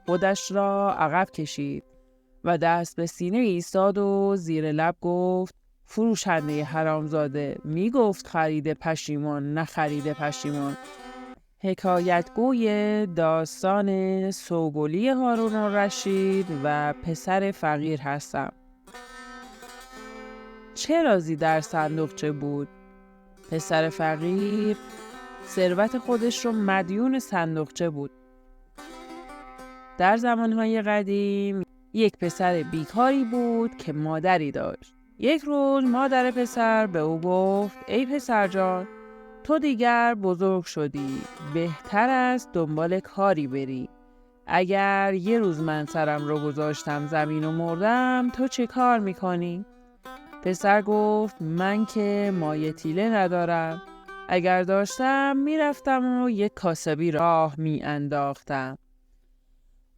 خودش را عقب کشید و دست به سینه ایستاد و زیر لب گفت فروشنده حرامزاده می گفت خرید پشیمان نه خرید پشیمان. حکایتگوی داستان سوگلی هارون الرشید و پسر فقیر هستم. چه رازی در صندوقچه بود؟ پسر فقیر ثروت خودش رو مدیون صندوقچه بود. در زمانهای قدیم یک پسر بیکاری بود که مادری داشت. یک روز مادر پسر به او گفت ای پسر جان، تو دیگر بزرگ شدی، بهتر است دنبال کاری بری. اگر یه روز من سرم رو گذاشتم زمین و مردم، تو چه کار میکنی؟ پسر گفت من که مایه تیله ندارم. اگر داشتم میرفتم و یک کاسبی راه میانداختم.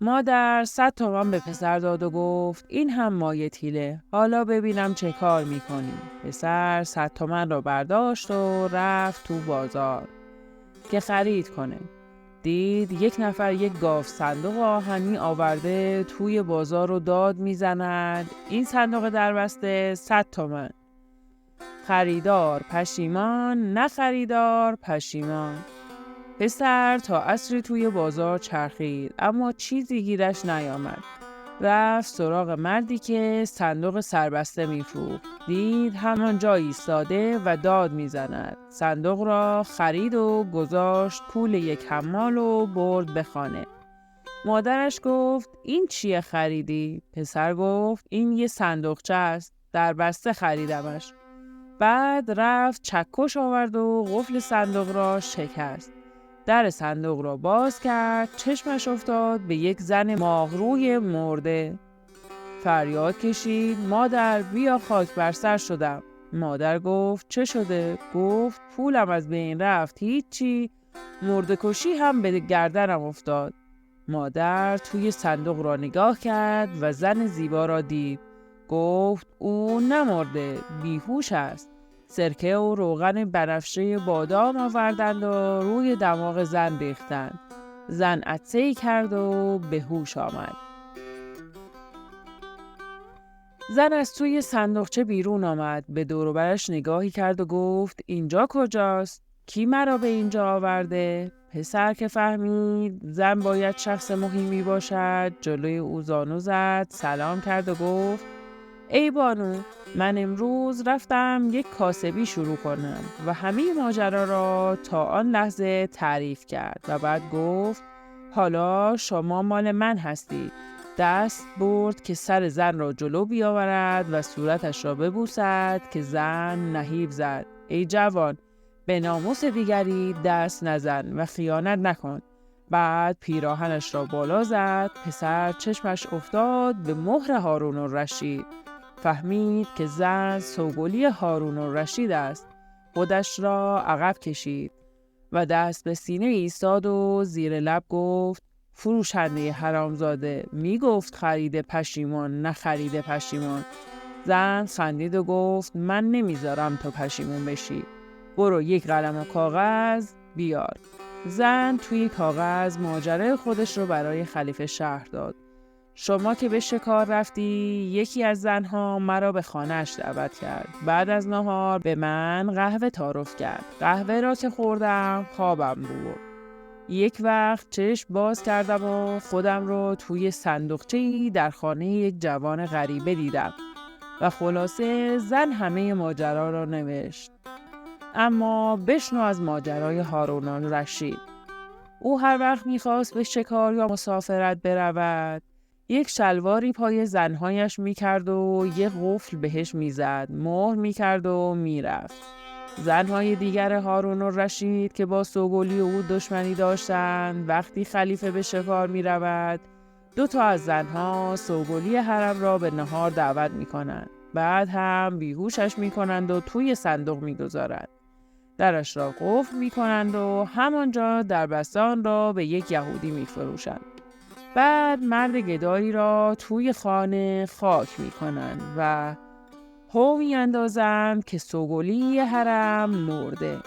مادر 100 تومان به پسر داد و گفت این هم مایه تیله، حالا ببینم چه کار میکنی. پسر 100 تومان را برداشت و رفت تو بازار که خرید کنه. دید یک نفر یک گاو صندوق آهنی آورده توی بازار و داد میزند این صندوق دربسته 100 تومان. خریدار پشیمان، نه خریدار پشیمان. پسر تا عصری توی بازار چرخید اما چیزی گیرش نیامد. رفت سراغ مردی که صندوق سربسته میفروخت. دید همانجا ایستاده و داد میزند. صندوق را خرید و گذاشت پول یک حمال و برد به خانه. مادرش گفت این چیه خریدی؟ پسر گفت این یه صندوقچه است، دربسته خریدمش. بعد رفت چکش آورد و قفل صندوق را شکست. در صندوق را باز کرد، چشمش افتاد به یک زن ماغروی مرده. فریاد کشید مادر بیا خاک بر سر شدم. مادر گفت چه شده؟ گفت پولم از بین رفت، هیچی، مرده کشی هم به گردنم افتاد. مادر توی صندوق را نگاه کرد و زن زیبا را دید. گفت او نمرده، بیهوش است. سرکه و روغن بنفشه بادام آوردند و روی دماغ زن ریختند. زن عطسه‌ای کرد و به هوش آمد. زن از توی صندوقچه بیرون آمد، به دور و برش نگاهی کرد و گفت اینجا کجاست؟ کی مرا به اینجا آورده؟ پسر که فهمید زن باید شخص مهمی باشد، جلوی او زانو زد، سلام کرد و گفت ای بانو، من امروز رفتم یک کاسبی شروع کنم و همه ماجرا را تا آن لحظه تعریف کرد و بعد گفت حالا شما مال من هستی. دست برد که سر زن را جلو بیاورد و صورتش را ببوسد که زن نهیب زد. ای جوان، به ناموس دیگری دست نزن و خیانت نکن. بعد پیراهنش را بالا زد. پسر چشمش افتاد به مهر هارون الرشید. فهمید که زن سوگلی هارون الرشید است. خودش را عقب کشید و دست به سینه ایستاد و زیر لب گفت فروشنده حرامزاده می گفت خرید پشیمان نه خرید پشیمان. زن خندید و گفت من نمیذارم تو پشیمون بشی. برو یک قلم و کاغذ بیار. زن توی کاغذ ماجرای خودش رو برای خلیفه شرح داد. شما که به شکار رفتی، یکی از زنها مرا به خانه‌اش دعوت کرد. بعد از نهار به من قهوه تعارف کرد. قهوه را که خوردم خوابم برد. یک وقت چشم باز کردم و خودم رو توی صندوقچه‌ای در خانه یک جوان غریبه دیدم و خلاصه زن همه ماجرا را نوشت. اما بشنو از ماجرای هارون الرشید. او هر وقت می‌خواست به شکار یا مسافرت برود، یک شلواری پای زنهایش می‌کرد و یک قفل بهش می‌زد، مهر می‌کرد و می‌رفت. زنهای دیگر هارون الرشید که با سوگلی او دشمنی داشتند، وقتی خلیفه به شکار می‌رود، 2 از زنها سوگلی حرم را به نهار دعوت می‌کنند. بعد هم بیهوشش می‌کنند و توی صندوق می‌گذارند. درش را قفل می‌کنند و همانجا دربسته آن را به یک یهودی می‌فروشند. بعد مرد گدایی را توی خانه خاک می‌کنند و هو می‌اندازند که سوگلی حرم مرده.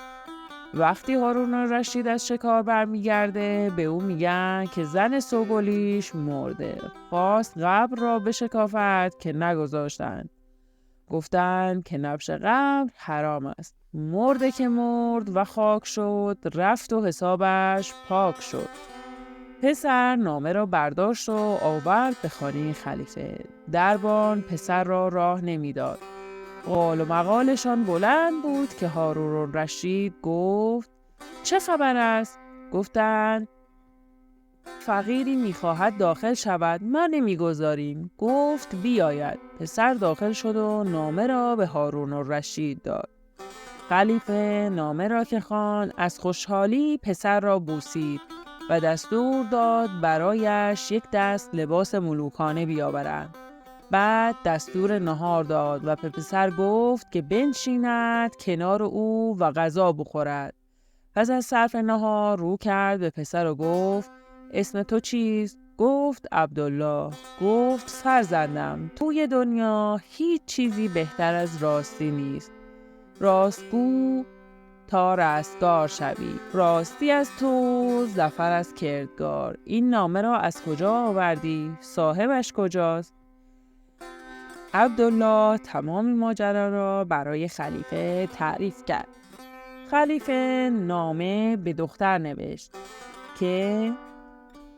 وقتی هارون الرشید از شکار برمیگرده به او میگن که زن سوگلیش مرده. خواست قبر را بشکافد که نگذاشتند. گفتند که نبش قبر حرام است. مرده که مرد و خاک شد، رفت و حسابش پاک شد. پسر نامه را برداشت و آورد به خانه خلیفه. دربان پسر را راه نمیداد. قال و مقالشان بلند بود که هارون الرشید گفت چه خبر است؟ گفتند فقیری میخواهد داخل شود، ما نمیگذاریم. گفت بیاید. پسر داخل شد و نامه را به هارون الرشید داد. خلیفه نامه را که خواند از خوشحالی پسر را بوسید و دستور داد برایش یک دست لباس ملوکانه بیاورند. بعد دستور نهار داد و به پسر گفت که بنشیند کنار او و غذا بخورد. پس از صرف نهار رو کرد به پسر و گفت اسم تو چیست؟ گفت عبدالله. گفت فرزندم، توی دنیا هیچ چیزی بهتر از راستی نیست. راستگو تا رستگار شوی. راستی از تو، ظفر از کردگار. این نامه را از کجا آوردی؟ صاحبش کجاست؟ عبدالله تمام ماجرا را برای خلیفه تعریف کرد. خلیفه نامه به دختر نوشت که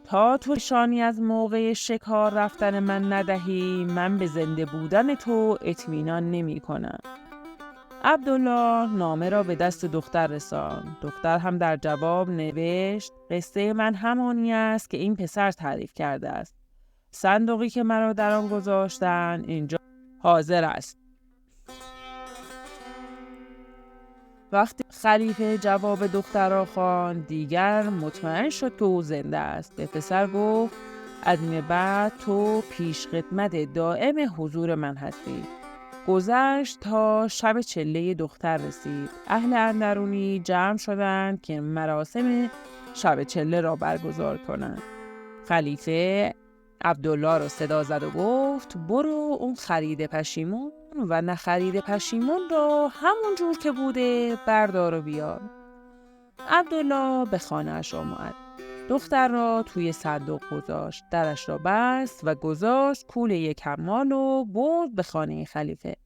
تا تو نشانی از موقع شکار رفتن من ندهی، من به زنده بودن تو اطمینان نمی کنم. عبدالله نامه را به دست دختر رساند. دختر هم در جواب نوشت قصه من همانی است که این پسر تعریف کرده است. صندوقی که مرا در آن گذاشتند اینجا حاضر است. وقتی خلیفه جواب دختر را خواند دیگر مطمئن شد که او زنده است. به پسر گفت از این بعد تو پیش خدمت دائم حضور من هستی. گذشت تا شب چله دختر رسید. اهل اندرونی جمع شدند که مراسم شب چله را برگزار کنند. خلیفه عبدالله را صدا زد و گفت برو اون خرید پشیمون و نخرید پشیمون را همون جور که بوده بردار و بیار. عبدالله به خانه‌اش آمد. دختر را توی صندوق گذاشت، درش را بست و گذاشت کول یک حمال و برد به خانه خلیفه.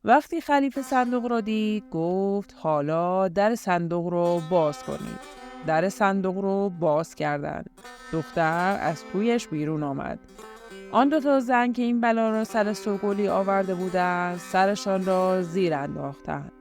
وقتی خلیفه صندوق را دید گفت حالا در صندوق را باز کنید. در صندوق رو باز کردند. دختر از تویش بیرون آمد. آن دو تا زن که این بلا را سر سوگلی آورده بودند سرشان را زیر انداختند.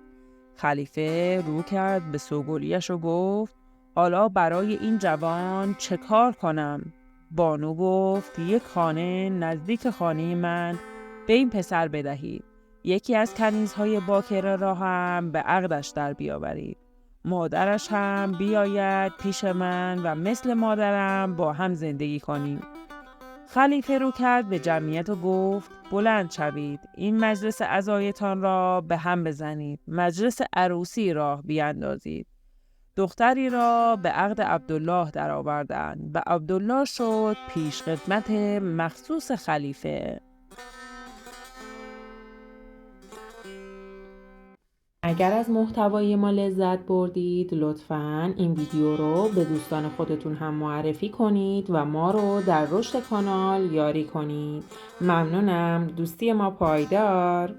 خلیفه رو کرد به سوگلیش و گفت حالا برای این جوان چه کار کنم؟ بانو گفت یک خانه نزدیک خانه من به این پسر بدهید. یکی از کنیزهای باکره را هم به عقدش در بیاورید. مادرش هم بیاید پیش من و مثل مادرم با هم زندگی کنیم. خلیفه رو کرد به جمعیت و گفت بلند شوید، این مجلس عزایتان را به هم بزنید، مجلس عروسی راه بیاندازید. دختری را به عقد عبدالله در آوردند و عبدالله شد پیش خدمت مخصوص خلیفه. اگر از محتوای ما لذت بردید لطفاً این ویدیو رو به دوستان خودتون هم معرفی کنید و ما رو در رشد کانال یاری کنید. ممنونم. دوستی ما پایدار.